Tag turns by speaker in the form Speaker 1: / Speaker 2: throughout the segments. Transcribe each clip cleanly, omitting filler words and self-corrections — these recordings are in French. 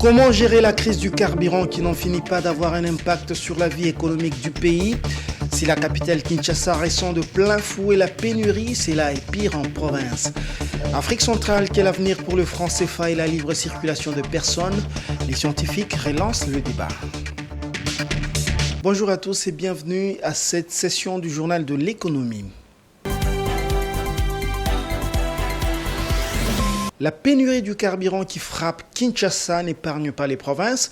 Speaker 1: Comment gérer la crise du carburant qui n'en finit pas d'avoir un impact sur la vie économique du pays? Si la capitale Kinshasa ressent de plein fouet la pénurie, c'est là et pire en province. Afrique centrale, quel avenir pour le franc CFA et la libre circulation de personnes? Les scientifiques relancent le débat. Bonjour à tous et bienvenue à cette session du journal de l'économie. La pénurie du carburant qui frappe Kinshasa n'épargne pas les provinces.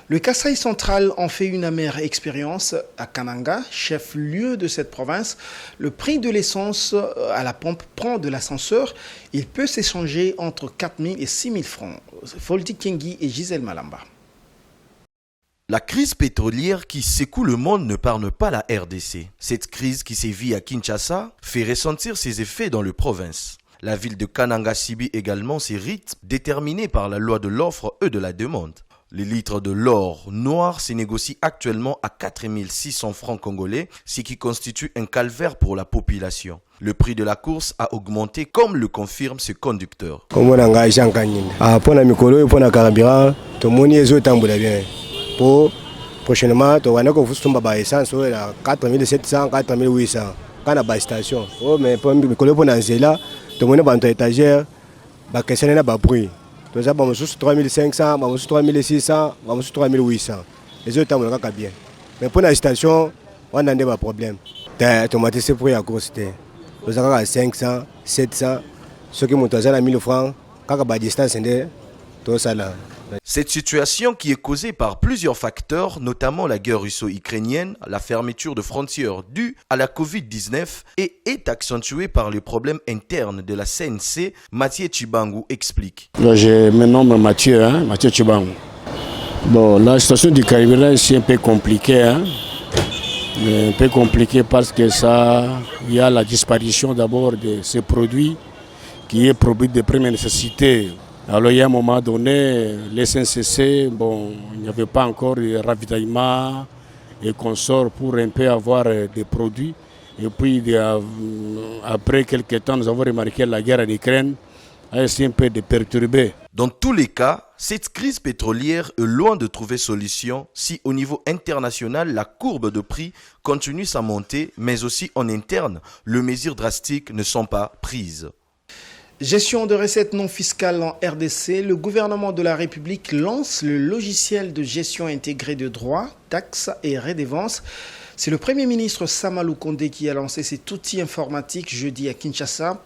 Speaker 1: Le Kasaï central en fait une amère expérience. À Kananga, chef-lieu de cette province, le prix de l'essence à la pompe prend de l'ascenseur. Il peut s'échanger entre 4 000 et 6 000 francs. Folti Kengi et Gisèle Malamba.
Speaker 2: La crise pétrolière qui secoue le monde ne parle pas la RDC. Cette crise qui sévit à Kinshasa fait ressentir ses effets dans les provinces. La ville de Kananga-Sibi également s'irrite, déterminée par la loi de l'offre et de la demande. Les litres de l'or noir se négocient actuellement à 4 600 francs congolais, ce qui constitue un calvaire pour la population. Le prix de la course a augmenté comme le confirme ce conducteur.
Speaker 3: Prochainement, tu vas avoir essence à 4700, 4800. Quand la station, mais pour là, tout le monde est en étagère, question n'a pas pris. Tu as 3500, 3600, 3800. Les autres sont bien. Mais pour la station, on n'a pas de problème. Tu as c'est prix à cause de. Tu as 500, 700, ceux qui montent à 1000 francs, quand la distance est tout ça là.
Speaker 2: Cette situation qui est causée par plusieurs facteurs, notamment la guerre russo-ukrainienne, la fermeture de frontières due à la Covid-19 et est accentuée par les problèmes internes de la CNC, Mathieu Chibangu explique.
Speaker 4: Je me nomme Mathieu Chibangu. Bon, la situation du carburant c'est un peu compliquée. Un peu compliqué parce que il y a la disparition d'abord de ces produits qui est produit de première nécessité. Alors, il y a un moment donné, les SNCC, il n'y avait pas encore de ravitaillement et consorts pour un peu avoir des produits. Et puis, après quelques temps, nous avons remarqué la guerre en Ukraine a essayé un peu de perturber.
Speaker 2: Dans tous les cas, cette crise pétrolière est loin de trouver solution si au niveau international, la courbe de prix continue sa montée, mais aussi en interne, les mesures drastiques ne sont pas prises.
Speaker 1: Gestion de recettes non fiscales en RDC, le gouvernement de la République lance le logiciel de gestion intégrée de droits, taxes et redevances. C'est le Premier ministre Samalou Kondé qui a lancé cet outil informatique jeudi à Kinshasa.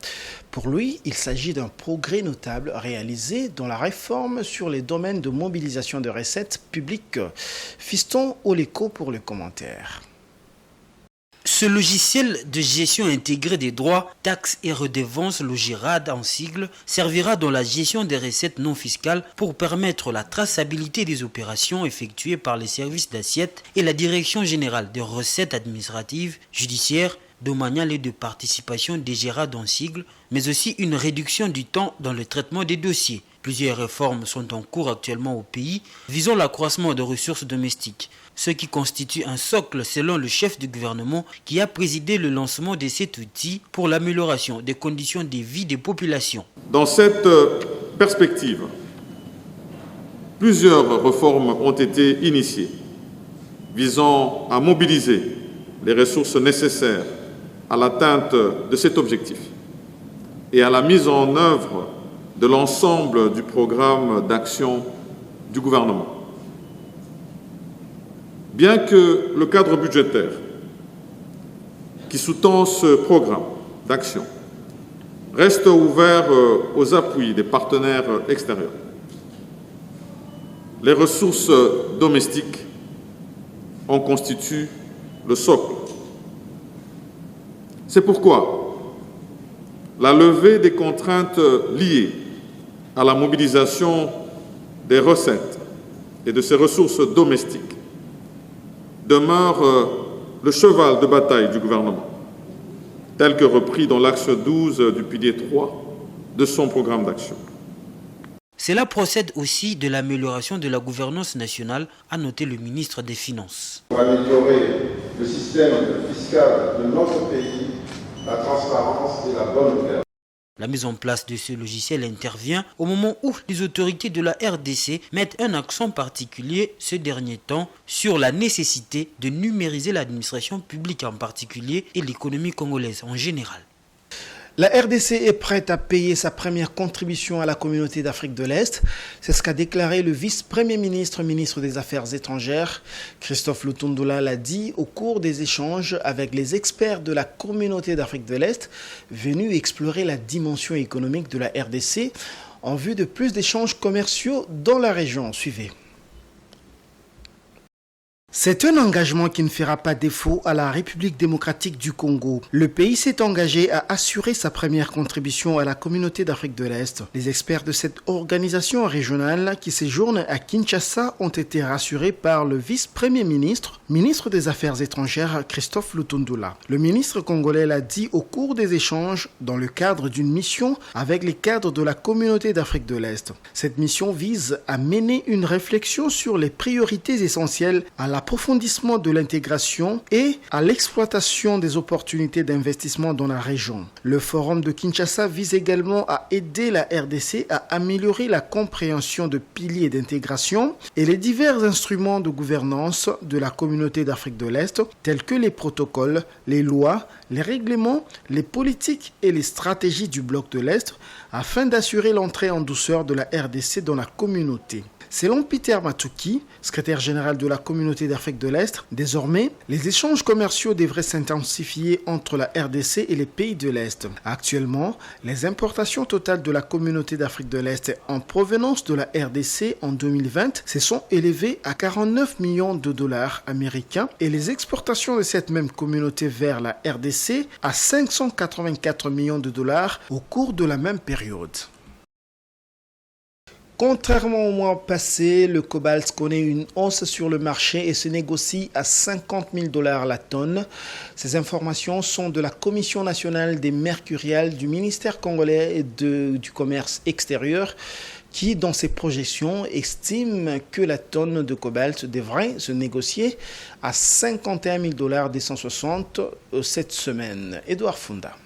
Speaker 1: Pour lui, il s'agit d'un progrès notable réalisé dans la réforme sur les domaines de mobilisation de recettes publiques. Fiston Oleko pour le commentaire.
Speaker 5: Ce logiciel de gestion intégrée des droits, taxes et redevances, le GIRAD en sigle, servira dans la gestion des recettes non fiscales pour permettre la traçabilité des opérations effectuées par les services d'assiette et la Direction générale des recettes administratives, judiciaires, domaniales et de participation des GIRAD en sigle, mais aussi une réduction du temps dans le traitement des dossiers. Plusieurs réformes sont en cours actuellement au pays visant l'accroissement des ressources domestiques, ce qui constitue un socle selon le chef du gouvernement qui a présidé le lancement de cet outil pour l'amélioration des conditions de vie des populations.
Speaker 6: Dans cette perspective, plusieurs réformes ont été initiées visant à mobiliser les ressources nécessaires à l'atteinte de cet objectif et à la mise en œuvre de l'ensemble du programme d'action du gouvernement. Bien que le cadre budgétaire qui sous-tend ce programme d'action reste ouvert aux appuis des partenaires extérieurs, les ressources domestiques en constituent le socle. C'est pourquoi la levée des contraintes liées à la mobilisation des recettes et de ces ressources domestiques demeure le cheval de bataille du gouvernement, tel que repris dans l'axe 12 du pilier 3 de son programme d'action.
Speaker 5: Cela procède aussi de l'amélioration de la gouvernance nationale, a noté le ministre des Finances.
Speaker 7: Pour améliorer le système fiscal de notre pays, la transparence et la bonne gouvernance.
Speaker 5: La mise en place de ce logiciel intervient au moment où les autorités de la RDC mettent un accent particulier ces derniers temps sur la nécessité de numériser l'administration publique en particulier et l'économie congolaise en général.
Speaker 1: La RDC est prête à payer sa première contribution à la communauté d'Afrique de l'Est. C'est ce qu'a déclaré le vice-premier ministre, ministre des Affaires étrangères. Christophe Lutundula l'a dit au cours des échanges avec les experts de la communauté d'Afrique de l'Est venus explorer la dimension économique de la RDC en vue de plus d'échanges commerciaux dans la région. Suivez. C'est un engagement qui ne fera pas défaut à la République démocratique du Congo. Le pays s'est engagé à assurer sa première contribution à la communauté d'Afrique de l'Est. Les experts de cette organisation régionale qui séjournent à Kinshasa ont été rassurés par le vice-premier ministre, ministre des Affaires étrangères, Christophe Lutundula. Le ministre congolais l'a dit au cours des échanges dans le cadre d'une mission avec les cadres de la communauté d'Afrique de l'Est. Cette mission vise à mener une réflexion sur les priorités essentielles à l'approfondissement de l'intégration et à l'exploitation des opportunités d'investissement dans la région. Le forum de Kinshasa vise également à aider la RDC à améliorer la compréhension de piliers d'intégration et les divers instruments de gouvernance de la communauté d'Afrique de l'Est, tels que les protocoles, les lois, les règlements, les politiques et les stratégies du bloc de l'Est, afin d'assurer l'entrée en douceur de la RDC dans la communauté. Selon Peter Matuki, secrétaire général de la communauté d'Afrique de l'Est, désormais, les échanges commerciaux devraient s'intensifier entre la RDC et les pays de l'Est. Actuellement, les importations totales de la communauté d'Afrique de l'Est en provenance de la RDC en 2020 se sont élevées à 49 millions de dollars américains et les exportations de cette même communauté vers la RDC à 584 millions de dollars au cours de la même période. Contrairement au mois passé, le cobalt connaît une hausse sur le marché et se négocie à 50 000 $ la tonne. Ces informations sont de la Commission nationale des mercuriales du ministère congolais du commerce extérieur qui, dans ses projections, estime que la tonne de cobalt devrait se négocier à 51 000 $ 260 cette semaine. Edouard Funda.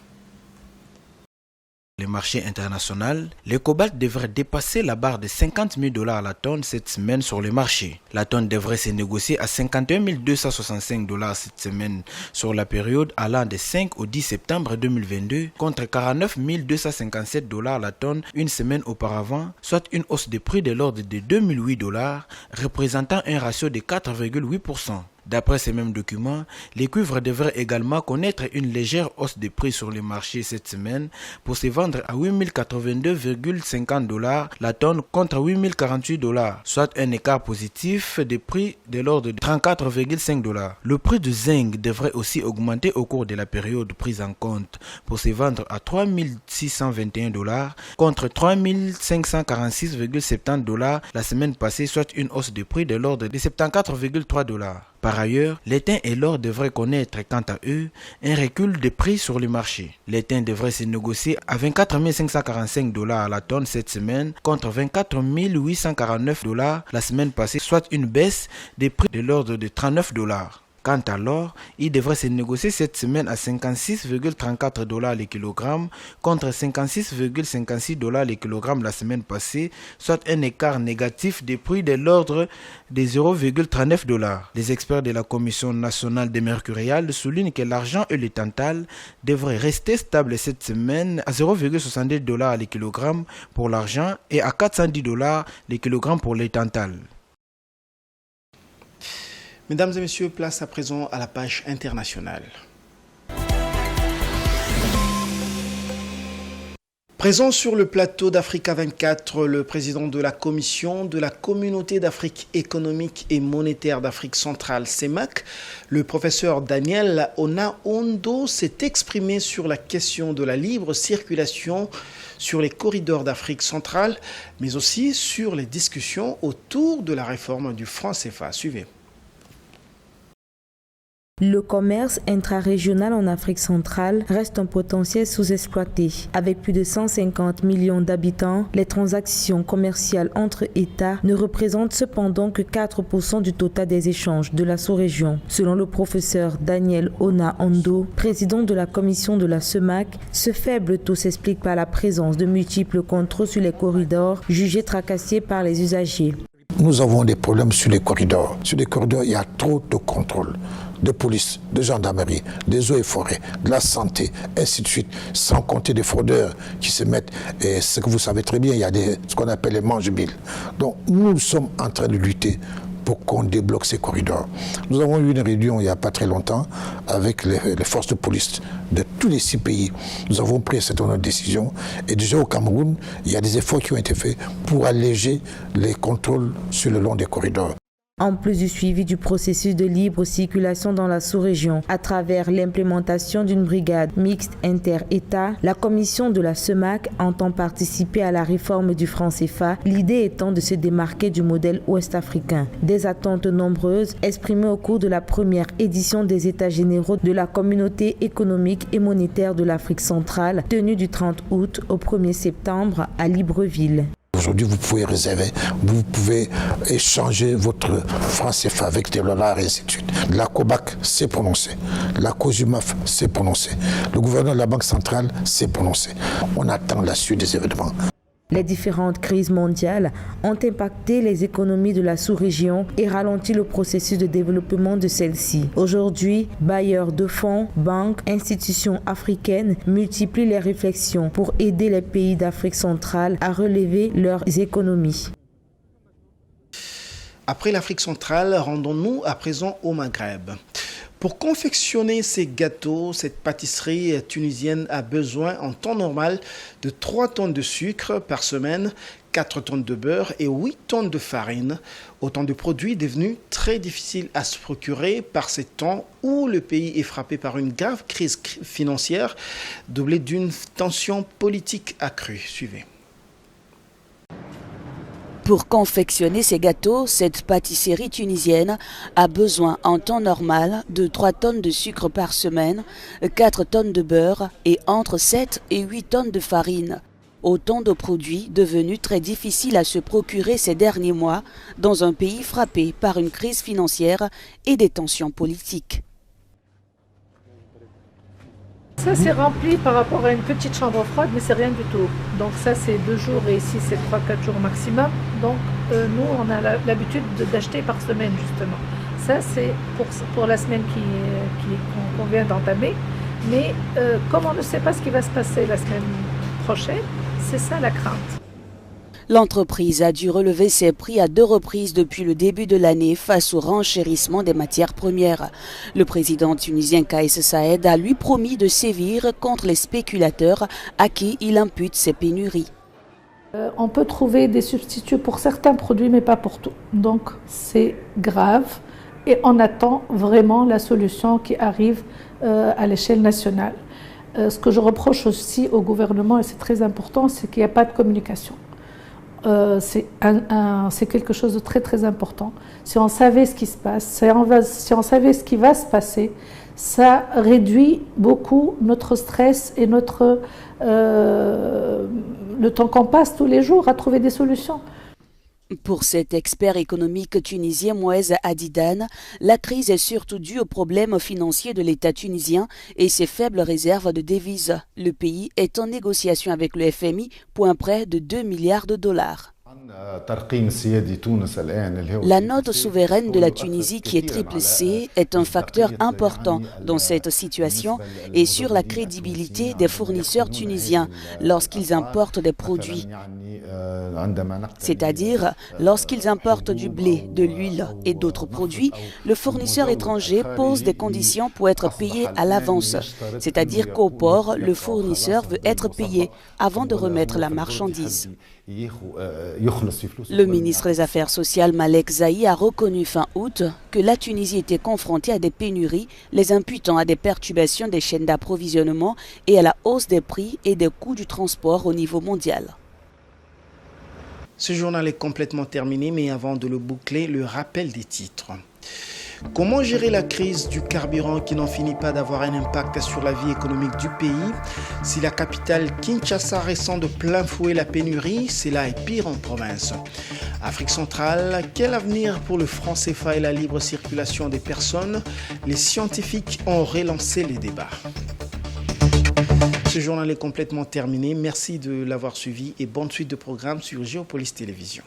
Speaker 8: Le marché international, le cobalt devrait dépasser la barre de 50 000 $ la tonne cette semaine sur le marché. La tonne devrait se négocier à 51 265 $ cette semaine sur la période allant de 5 au 10 septembre 2022 contre 49 257 $ la tonne une semaine auparavant, soit une hausse de prix de l'ordre de 2008 $, représentant un ratio de 4,8%. D'après ces mêmes documents, les cuivres devraient également connaître une légère hausse de prix sur le marché cette semaine pour se vendre à 8 082,50 $ la tonne contre 8 048 $, soit un écart positif de prix de l'ordre de 34,5 $. Le prix du zinc devrait aussi augmenter au cours de la période prise en compte pour se vendre à 3 621 $ contre 3 546,70 $ la semaine passée, soit une hausse de prix de l'ordre de 74,3 $. Par ailleurs, l'étain et l'or devraient connaître quant à eux un recul de prix sur le marché. L'étain devrait se négocier à 24 545 $ à la tonne cette semaine contre 24 849 $ la semaine passée, soit une baisse des prix de l'ordre de 39 $. Quant à l'or, il devrait se négocier cette semaine à 56,34 $ le kilogramme contre 56,56 $ le kilogramme la semaine passée, soit un écart négatif des prix de l'ordre de 0,39 $. Les experts de la Commission nationale des mercuriales soulignent que l'argent et le tantal devraient rester stables cette semaine à 0,62 $ le kilogramme pour l'argent et à 410 $ le kilogramme pour le tantal.
Speaker 1: Mesdames et messieurs, place à présent à la page internationale. Présent sur le plateau d'Africa 24, le président de la Commission de la Communauté d'Afrique économique et monétaire d'Afrique centrale, CEMAC, le professeur Daniel Ona-Ondo s'est exprimé sur la question de la libre circulation sur les corridors d'Afrique centrale, mais aussi sur les discussions autour de la réforme du franc CFA. Suivez.
Speaker 9: Le commerce intra-régional en Afrique centrale reste un potentiel sous-exploité. Avec plus de 150 millions d'habitants, les transactions commerciales entre États ne représentent cependant que 4% du total des échanges de la sous-région. Selon le professeur Daniel Ona Ando, président de la commission de la CEMAC, ce faible taux s'explique par la présence de multiples contrôles sur les corridors jugés tracassiers par les usagers.
Speaker 10: Nous avons des problèmes sur les corridors. Sur les corridors, il y a trop de contrôles de police, de gendarmerie, des eaux et forêts, de la santé, ainsi de suite, sans compter des fraudeurs qui se mettent, et ce que vous savez très bien, il y a ce qu'on appelle les mange-billes. Donc nous sommes en train de lutter pour qu'on débloque ces corridors. Nous avons eu une réunion il n'y a pas très longtemps avec les forces de police de tous les 6 pays. Nous avons pris cette décision et déjà au Cameroun, il y a des efforts qui ont été faits pour alléger les contrôles sur le long des corridors.
Speaker 9: En plus du suivi du processus de libre circulation dans la sous-région, à travers l'implémentation d'une brigade mixte inter-État, la commission de la CEMAC entend participer à la réforme du franc CFA, l'idée étant de se démarquer du modèle ouest-africain. Des attentes nombreuses exprimées au cours de la première édition des États généraux de la Communauté économique et monétaire de l'Afrique centrale, tenue du 30 août au 1er septembre à Libreville.
Speaker 10: Aujourd'hui, vous pouvez réserver, vous pouvez échanger votre franc CFA avec des dollars et ainsi de suite. La COBAC s'est prononcée, la COSUMAF s'est prononcée, le gouverneur de la Banque centrale s'est prononcé. On attend la suite des événements.
Speaker 9: Les différentes crises mondiales ont impacté les économies de la sous-région et ralenti le processus de développement de celle-ci. Aujourd'hui, bailleurs de fonds, banques, institutions africaines multiplient les réflexions pour aider les pays d'Afrique centrale à relever leurs économies.
Speaker 1: Après l'Afrique centrale, rendons-nous à présent au Maghreb. Pour confectionner ces gâteaux, cette pâtisserie tunisienne a besoin en temps normal de 3 tonnes de sucre par semaine, 4 tonnes de beurre et 8 tonnes de farine. Autant de produits devenus très difficiles à se procurer par ces temps où le pays est frappé par une grave crise financière, doublée d'une tension politique accrue. Suivez.
Speaker 11: Pour confectionner ces gâteaux, cette pâtisserie tunisienne a besoin en temps normal de 3 tonnes de sucre par semaine, 4 tonnes de beurre et entre 7 et 8 tonnes de farine. Autant de produits devenus très difficiles à se procurer ces derniers mois dans un pays frappé par une crise financière et des tensions politiques.
Speaker 12: Ça c'est rempli par rapport à une petite chambre froide, mais c'est rien du tout. Donc ça c'est 2 jours et ici c'est 3-4 jours maximum. Donc nous on a l'habitude d'acheter par semaine justement. Ça c'est pour la semaine qu'on vient d'entamer. Mais comme on ne sait pas ce qui va se passer la semaine prochaine, c'est ça la crainte.
Speaker 11: L'entreprise a dû relever ses prix à 2 reprises depuis le début de l'année face au renchérissement des matières premières. Le président tunisien Kais Saïed a lui promis de sévir contre les spéculateurs à qui il impute ces pénuries.
Speaker 12: On peut trouver des substituts pour certains produits mais pas pour tout. Donc c'est grave et on attend vraiment la solution qui arrive à l'échelle nationale. Ce que je reproche aussi au gouvernement, et c'est très important, c'est qu'il n'y a pas de communication. C'est quelque chose de très très important. Si on savait ce qui se passe, si on savait ce qui va se passer, ça réduit beaucoup notre stress et le temps qu'on passe tous les jours à trouver des solutions.
Speaker 11: Pour cet expert économique tunisien Mouez Adidan, la crise est surtout due aux problèmes financiers de l'État tunisien et ses faibles réserves de devises. Le pays est en négociation avec le FMI pour un prêt de 2 milliards de dollars. La note souveraine de la Tunisie, qui est triple C, est un facteur important dans cette situation et sur la crédibilité des fournisseurs tunisiens lorsqu'ils importent des produits. C'est-à-dire, lorsqu'ils importent du blé, de l'huile et d'autres produits, le fournisseur étranger pose des conditions pour être payé à l'avance. C'est-à-dire qu'au port, le fournisseur veut être payé avant de remettre la marchandise. Le ministre des Affaires sociales Malek Zahi a reconnu fin août que la Tunisie était confrontée à des pénuries, les imputant à des perturbations des chaînes d'approvisionnement et à la hausse des prix et des coûts du transport au niveau mondial.
Speaker 1: Ce journal est complètement terminé, mais avant de le boucler, le rappel des titres. Comment gérer la crise du carburant qui n'en finit pas d'avoir un impact sur la vie économique du pays? Si la capitale Kinshasa ressent de plein fouet la pénurie, cela est pire en province. Afrique centrale, quel avenir pour le franc CFA et la libre circulation des personnes? Les scientifiques ont relancé les débats. Ce journal est complètement terminé. Merci de l'avoir suivi et bonne suite de programmes sur Géopolis Télévision.